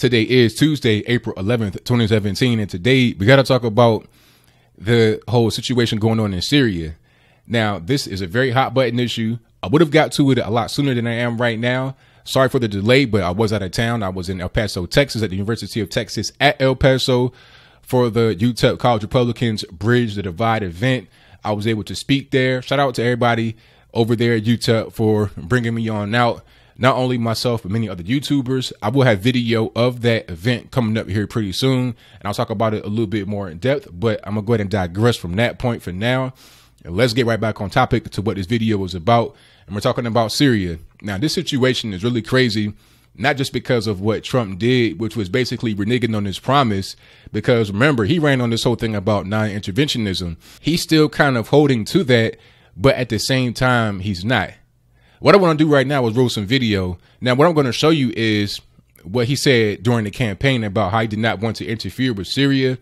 Today is Tuesday, April 11th, 2017. And today we got to talk about the whole situation going on in Syria. Now, this is a very hot button issue. I would have got to it a lot sooner than I am right now. Sorry for the delay, but I was out of town. I was in El Paso, Texas, at the University of Texas at El Paso for the UTEP College Republicans Bridge the Divide event. I was able to speak there. Shout out to everybody over there at UTEP for bringing me on out. Not only myself, but many other YouTubers. I will have video of that event coming up here pretty soon, and I'll talk about it a little bit more in depth, but I'm going to go ahead and digress from that point for now. And let's get right back on topic to what this video was about. And we're talking about Syria. Now, this situation is really crazy, not just because of what Trump did, which was basically reneging on his promise, because remember, he ran on this whole thing about non-interventionism. He's still kind of holding to that, but at the same time, he's not. What I want to do right now is roll some video. Now, what I'm going to show you is what he said during the campaign about how he did not want to interfere with Syria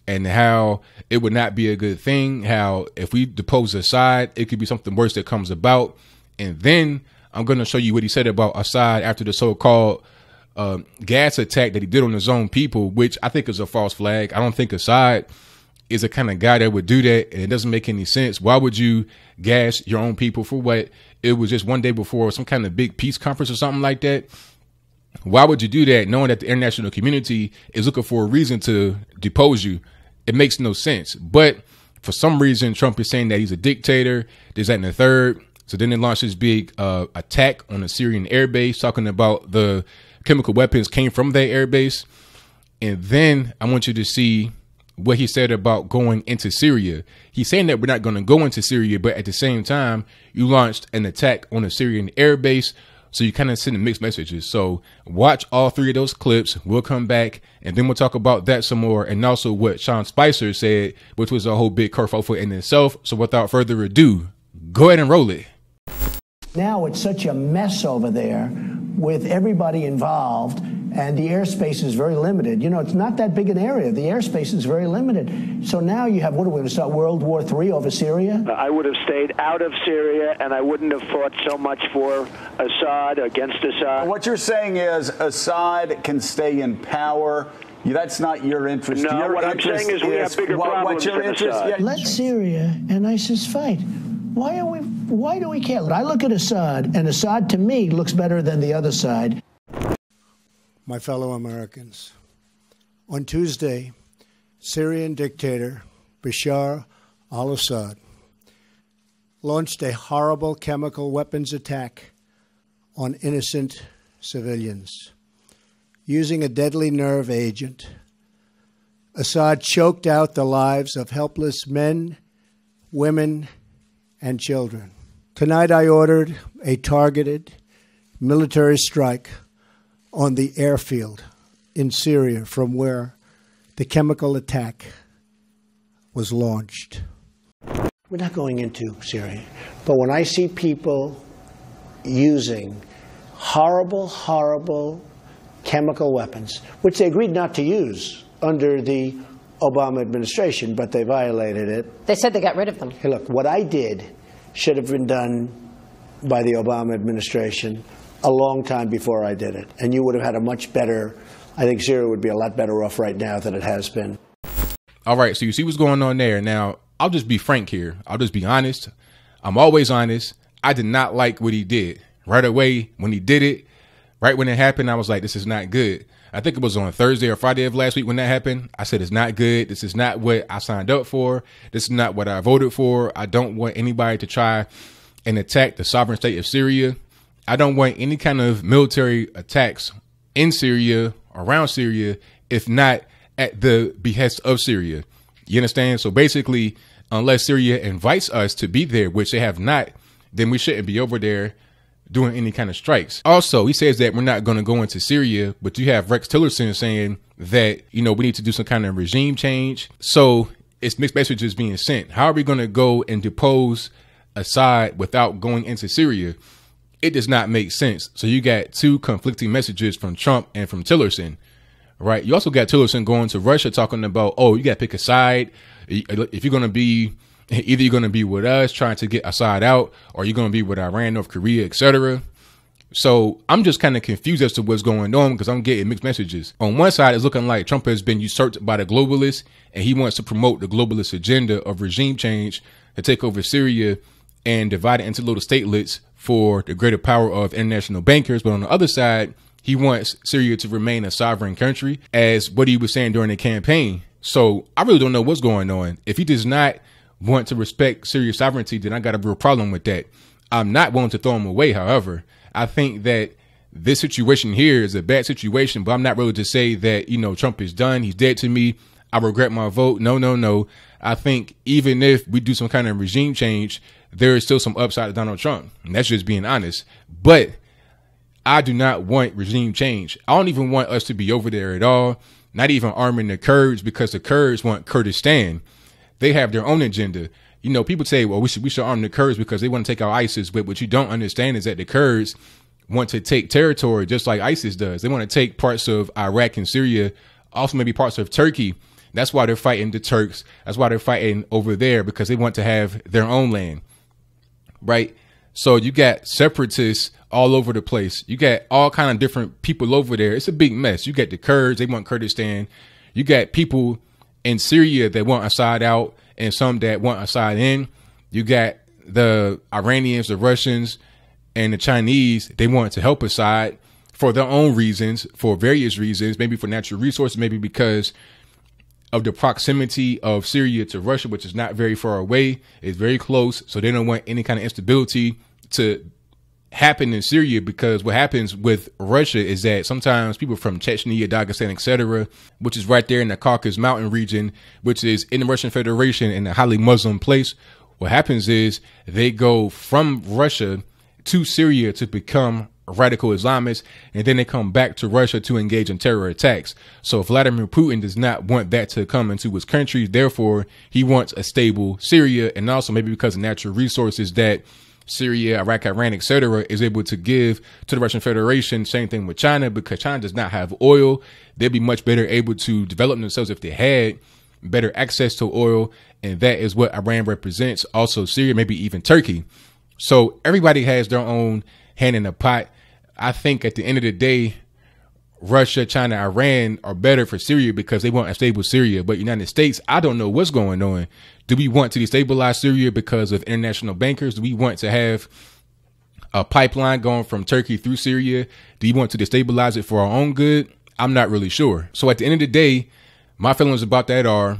and how it would not be a good thing, how if we depose Assad, it could be something worse that comes about. And then I'm going to show you what he said about Assad after the so-called gas attack that he did on his own people, which I think is a false flag. I don't think Assad is the kind of guy that would do that, and it doesn't make any sense. Why would you gas your own people for what? It was just one day before some kind of big peace conference or something like that. Why would you do that knowing that the international community is looking for a reason to depose you? It makes no sense. But for some reason, Trump is saying that he's a dictator, this, that, and the third. So then they launched this big attack on a Syrian airbase, talking about the chemical weapons came from that airbase. And then I want you to see what he said about going into Syria. He's saying that we're not going to go into Syria, but at the same time, you launched an attack on a Syrian airbase. So you kind of send mixed messages. So watch all three of those clips. We'll come back and then we'll talk about that some more. And also what Sean Spicer said, which was a whole big kerfuffle in itself. So without further ado, go ahead and roll it. Now it's such a mess over there with everybody involved, and the airspace is very limited. You know, it's not that big an area. The airspace is very limited. So now you have, what are we going to start, World War III over Syria? I would have stayed out of Syria, and I wouldn't have fought so much for Assad, against Assad. What you're saying is Assad can stay in power. That's not your interest. No, your what I'm saying is we have bigger problems than Assad. Yeah. Let Syria and ISIS fight. Why do we care? I look at Assad, and Assad to me looks better than the other side. My fellow Americans, on Tuesday, Syrian dictator Bashar Al-Assad launched a horrible chemical weapons attack on innocent civilians. Using a deadly nerve agent, Assad choked out the lives of helpless men, women, and children. Tonight I ordered a targeted military strike on the airfield in Syria from where the chemical attack was launched. We're not going into Syria, but when I see people using horrible, horrible chemical weapons, which they agreed not to use under the Obama administration, but they violated it. They said they got rid of them. Hey, look, what I did should have been done by the Obama administration a long time before I did it. And you would have had a much better, I think Syria would be a lot better off right now than it has been. All right, so you see what's going on there. Now, I'll just be frank here. I'll just be honest. I'm always honest. I did not like what he did. Right away, when he did it, right when it happened, I was like, this is not good. I think it was on Thursday or Friday of last week when that happened. I said, it's not good. This is not what I signed up for. This is not what I voted for. I don't want anybody to try and attack the sovereign state of Syria. I don't want any kind of military attacks in Syria, around Syria, if not at the behest of Syria. You understand? So basically, unless Syria invites us to be there, which they have not, then we shouldn't be over there doing any kind of strikes. Also, he says that we're not going to go into Syria, but you have Rex Tillerson saying that, you know, we need to do some kind of regime change. So it's mixed messages being sent. How are we going to go and depose Assad without going into Syria? It does not make sense. So you got two conflicting messages from Trump and from Tillerson, right? You also got Tillerson going to Russia talking about, oh, you got to pick a side. If you're going to be Either you're going to be with us trying to get Assad out, or you're going to be with Iran, North Korea, etc. So I'm just kind of confused as to what's going on because I'm getting mixed messages. On one side, it's looking like Trump has been usurped by the globalists and he wants to promote the globalist agenda of regime change to take over Syria and divide it into little statelets for the greater power of international bankers. But on the other side, he wants Syria to remain a sovereign country, as what he was saying during the campaign. So I really don't know what's going on. If he does not want to respect Syria's sovereignty, then I got a real problem with that. I'm not willing to throw him away. However, I think that this situation here is a bad situation, but I'm not really to say that, Trump is done. He's dead to me. I regret my vote. No. I think even if we do some kind of regime change, there is still some upside to Donald Trump. And that's just being honest. But I do not want regime change. I don't even want us to be over there at all. Not even arming the Kurds, because the Kurds want Kurdistan. They have their own agenda. People say, well, we should arm the Kurds because they want to take out ISIS. But what you don't understand is that the Kurds want to take territory just like ISIS does. They want to take parts of Iraq and Syria, also maybe parts of Turkey. That's why they're fighting the Turks. That's why they're fighting over there, because they want to have their own land. Right. So you got separatists all over the place. You got all kind of different people over there. It's a big mess. You got the Kurds. They want Kurdistan. You got people in Syria that want Assad out and some that want Assad in. You got the Iranians, the Russians, and the Chinese. They want to help Assad for their own reasons, for various reasons, maybe for natural resources, maybe because of the proximity of Syria to Russia, which is not very far away. It's very close. So they don't want any kind of instability to happen in Syria, because what happens with Russia is that sometimes people from Chechnya, Dagestan, etc., which is right there in the Caucasus Mountain region, which is in the Russian Federation in a highly Muslim place, what happens is they go from Russia to Syria to become radical Islamists, and then they come back to Russia to engage in terror attacks. So Vladimir Putin does not want that to come into his country. Therefore, he wants a stable Syria, and also maybe because of natural resources that Syria, Iraq, Iran, etc., is able to give to the Russian Federation. Same thing with China, because China does not have oil. They'd be much better able to develop themselves if they had better access to oil. And that is what Iran represents. Also Syria, maybe even Turkey. So everybody has their own hand in the pot. I think at the end of the day, Russia, China, Iran are better for Syria because they want a stable Syria. But United States, I don't know what's going on. Do we want to destabilize Syria because of international bankers? Do we want to have a pipeline going from Turkey through Syria? Do you want to destabilize it for our own good? I'm not really sure. So at the end of the day, my feelings about that are,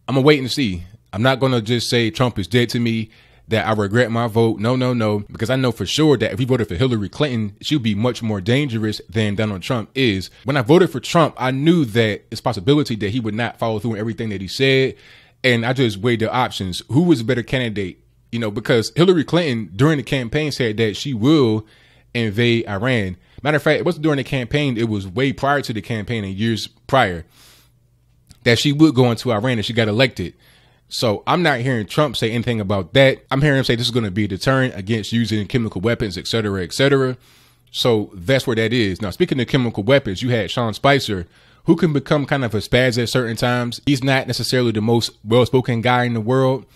I'm going to wait and see. I'm not going to just say Trump is dead to me, that I regret my vote. No, because I know for sure that if we voted for Hillary Clinton, she would be much more dangerous than Donald Trump is. When I voted for Trump, I knew that it's a possibility that he would not follow through on everything that he said. And I just weighed the options. Who was a better candidate? Because Hillary Clinton during the campaign said that she will invade Iran. Matter of fact, it wasn't during the campaign. It was way prior to the campaign and years prior that she would go into Iran and she got elected. So I'm not hearing Trump say anything about that. I'm hearing him say this is going to be a deterrent against using chemical weapons, et cetera, et cetera. So that's where that is. Now, speaking of chemical weapons, you had Sean Spicer, who can become kind of a spaz at certain times. He's not necessarily the most well-spoken guy in the world.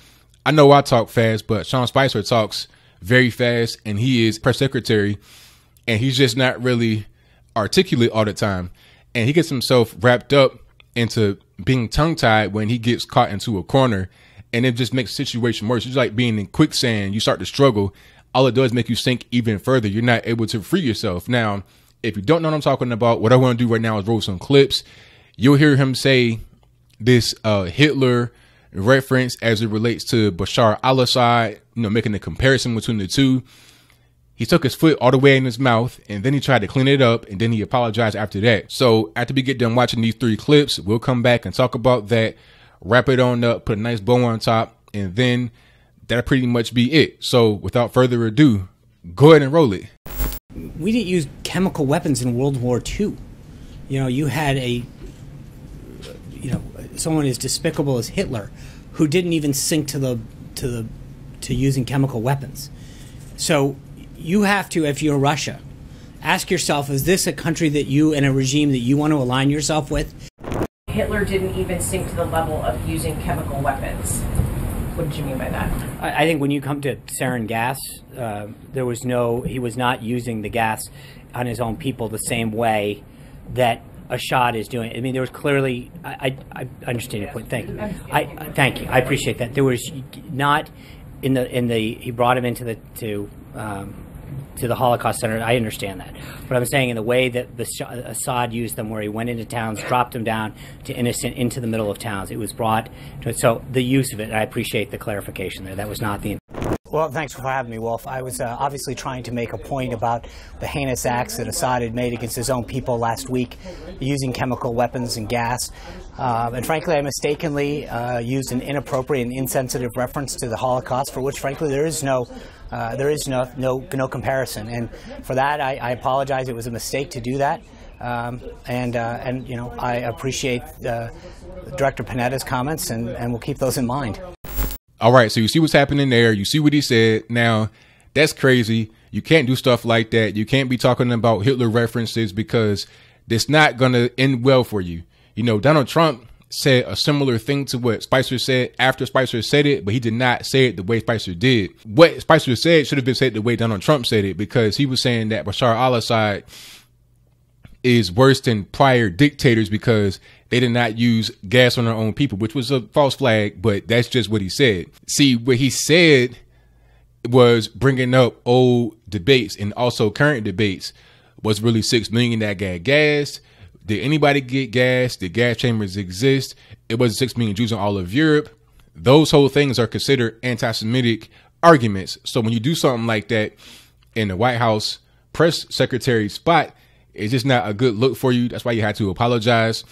I know I talk fast, but Sean Spicer talks very fast, and he is press secretary, and he's just not really articulate all the time. And he gets himself wrapped up into being tongue-tied when he gets caught into a corner, and it just makes the situation worse. It's like being in quicksand. You start to struggle. All it does is make you sink even further. You're not able to free yourself. Now, if you don't know what I'm talking about, what I want to do right now is roll some clips. You'll hear him say this Hitler reference as it relates to Bashar Al-Assad, making the comparison between the two. He took his foot all the way in his mouth, and then he tried to clean it up, and then he apologized after that. So after we get done watching these 3 clips, we'll come back and talk about that, wrap it on up, put a nice bow on top, and then that'll pretty much be it. So without further ado, go ahead and roll it. We didn't use chemical weapons in World War II. You had someone as despicable as Hitler, who didn't even sink to using chemical weapons. So you have to, if you're Russia, ask yourself, is this a country that you and a regime that you want to align yourself with? Hitler didn't even sink to the level of using chemical weapons. What did you mean by that? I think when you come to sarin gas, he was not using the gas on his own people the same way that Assad is doing. I mean, there was clearly. I understand your point. Thank you. Thank you. I appreciate that. There was not in the. He brought him into to the Holocaust Center. I understand that, but I'm saying in the way that Assad used them, where he went into towns, dropped them down to innocent into the middle of towns. It was brought to so the use of it. I appreciate the clarification there. That was not the. Well, thanks for having me, Wolf. I was obviously trying to make a point about the heinous acts that Assad had made against his own people last week, using chemical weapons and gas. And frankly, I mistakenly used an inappropriate and insensitive reference to the Holocaust, for which, frankly, there is no comparison. And for that, I apologize. It was a mistake to do that. And you know, I appreciate Director Panetta's comments, and we'll keep those in mind. All right, so you see what's happening there. You see what he said. Now, that's crazy. You can't do stuff like that. You can't be talking about Hitler references because it's not going to end well for you. You know, Donald Trump said a similar thing to what Spicer said after Spicer said it, but he did not say it the way Spicer did. What Spicer said should have been said the way Donald Trump said it, because he was saying that Bashar Al-Assad is worse than prior dictators because they did not use gas on their own people, which was a false flag, but that's just what he said. See, what he said was bringing up old debates and also current debates. Was really 6 million that got gassed? Did anybody get gas? Did gas chambers exist? It was 6 million Jews in all of Europe. Those whole things are considered anti-Semitic arguments. So when you do something like that in the White House press secretary spot, it's just not a good look for you. That's why you had to apologize.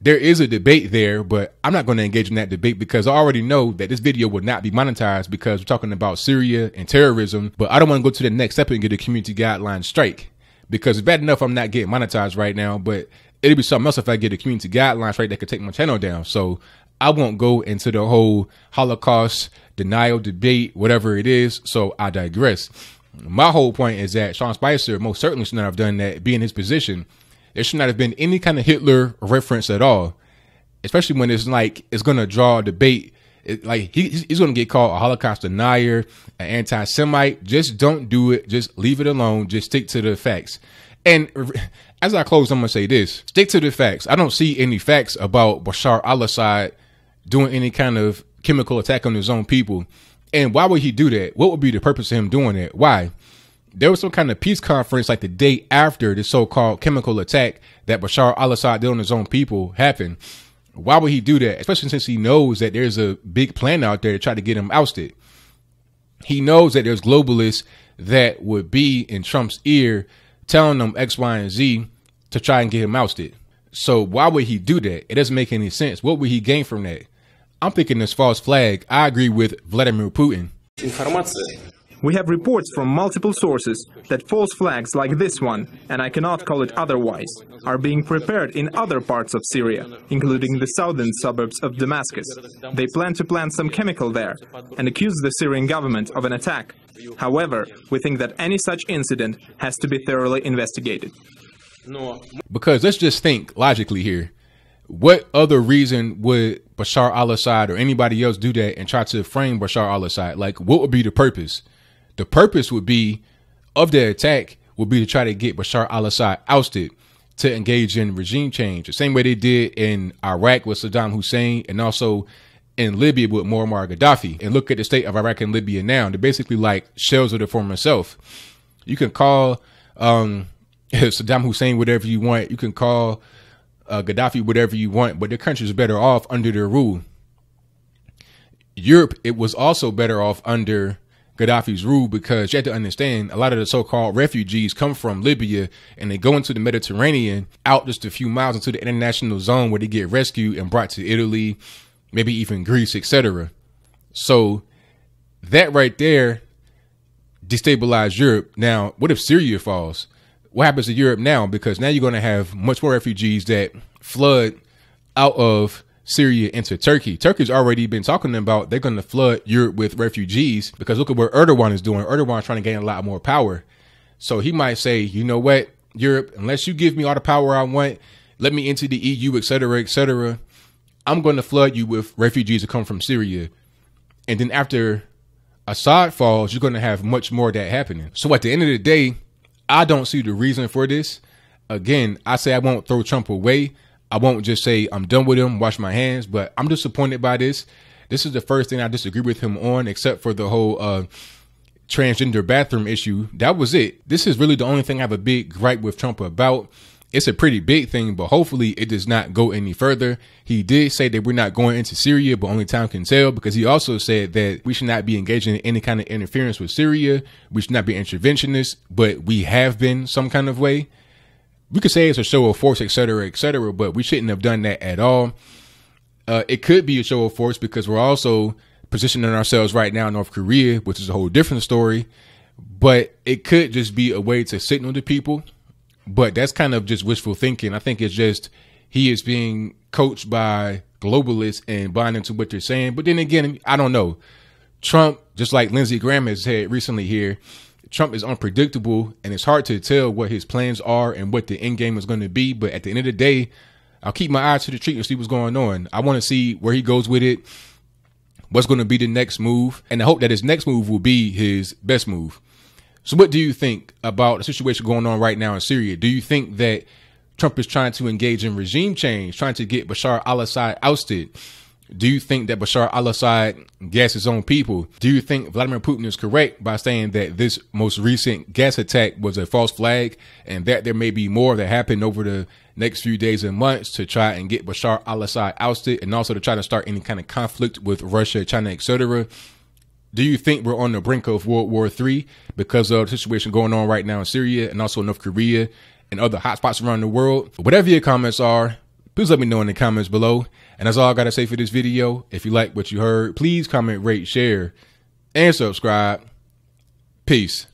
There is a debate there, but I'm not going to engage in that debate because I already know that this video will not be monetized because we're talking about Syria and terrorism. But I don't want to go to the next step and get a community guideline strike, because it's bad enough I'm not getting monetized right now, but it'll be something else if I get a community guideline strike that could take my channel down. So I won't go into the whole Holocaust denial debate, whatever it is. So I digress. My whole point is that Sean Spicer most certainly should not have done that, be in his position. There should not have been any kind of Hitler reference at all, especially when it's like it's going to draw a debate. He's going to get called a Holocaust denier, an anti-Semite. Just don't do it. Just leave it alone. Just stick to the facts. And as I close, I'm going to say this. Stick to the facts. I don't see any facts about Bashar al-Assad doing any kind of chemical attack on his own people. And why would he do that? What would be the purpose of him doing it? Why? There was some kind of peace conference like the day after the so-called chemical attack that Bashar al-Assad did on his own people happened. Why would he do that? Especially since he knows that there's a big plan out there to try to get him ousted. He knows that there's globalists that would be in Trump's ear telling them X, Y, and Z to try and get him ousted. So why would he do that? It doesn't make any sense. What would he gain from that? I'm thinking this false flag. I agree with Vladimir Putin. We have reports from multiple sources that false flags like this one, and I cannot call it otherwise, are being prepared in other parts of Syria, including the southern suburbs of Damascus. They plan to plant some chemical there and accuse the Syrian government of an attack. However, we think that any such incident has to be thoroughly investigated. Because let's just think logically here. What other reason would Bashar al-Assad or anybody else do that and try to frame Bashar al-Assad? Like, what would be the purpose? The purpose would be of the attack would be to try to get Bashar al-Assad ousted, to engage in regime change, the same way they did in Iraq with Saddam Hussein and also in Libya with Muammar Gaddafi. And look at the state of Iraq and Libya now. They're basically like shells of the former self. You can call Saddam Hussein whatever you want. You can call Gaddafi whatever you want, but their countries are better off under their rule. Europe, it was also better off under Gaddafi's rule, because you have to understand a lot of the so-called refugees come from Libya and they go into the Mediterranean out just a few miles into the international zone where they get rescued and brought to Italy, maybe even Greece, etc. So that right there destabilized Europe. Now, what if Syria falls? What happens to Europe now? Because now you're going to have much more refugees that flood out of Syria into Turkey. Turkey's already been talking about they're going to flood Europe with refugees, because look at what Erdogan is doing. Erdogan's trying to gain a lot more power. So he might say, you know what, Europe, unless you give me all the power I want, let me into the EU, etc., etc., I'm going to flood you with refugees that come from Syria. And then after Assad falls, you're going to have much more of that happening. So at the end of the day, I don't see the reason for this. Again, I say I won't throw Trump away. I won't just say I'm done with him, wash my hands, but I'm disappointed by this. This is the first thing I disagree with him on, except for the whole transgender bathroom issue. That was it. This is really the only thing I have a big gripe with Trump about. It's a pretty big thing, but hopefully it does not go any further. He did say that we're not going into Syria, but only time can tell, because he also said that we should not be engaging in any kind of interference with Syria. We should not be interventionists, but we have been some kind of way. We could say it's a show of force, et cetera, but we shouldn't have done that at all. It could be a show of force because we're also positioning ourselves right now in North Korea, which is a whole different story. But it could just be a way to signal to people. But that's kind of just wishful thinking. I think it's just he is being coached by globalists and buying into what they're saying. But then again, I don't know. Trump, just like Lindsey Graham has said recently here, Trump is unpredictable, and it's hard to tell what his plans are and what the end game is going to be. But at the end of the day, I'll keep my eyes to the street and see what's going on. I want to see where he goes with it, what's going to be the next move, and I hope that his next move will be his best move. So what do you think about the situation going on right now in Syria? Do you think that Trump is trying to engage in regime change, trying to get Bashar Al-Assad ousted? Do you think that Bashar Al-Assad gassed his own people? Do you think Vladimir Putin is correct by saying that this most recent gas attack was a false flag and that there may be more that happened over the next few days and months to try and get Bashar al-Assad ousted and also to try to start any kind of conflict with Russia, China, etc.? Do you think we're on the brink of World War III because of the situation going on right now in Syria and also North Korea and other hotspots around the world? Whatever your comments are, please let me know in the comments below. And that's all I got to say for this video. If you like what you heard, please comment, rate, share, and subscribe. Peace.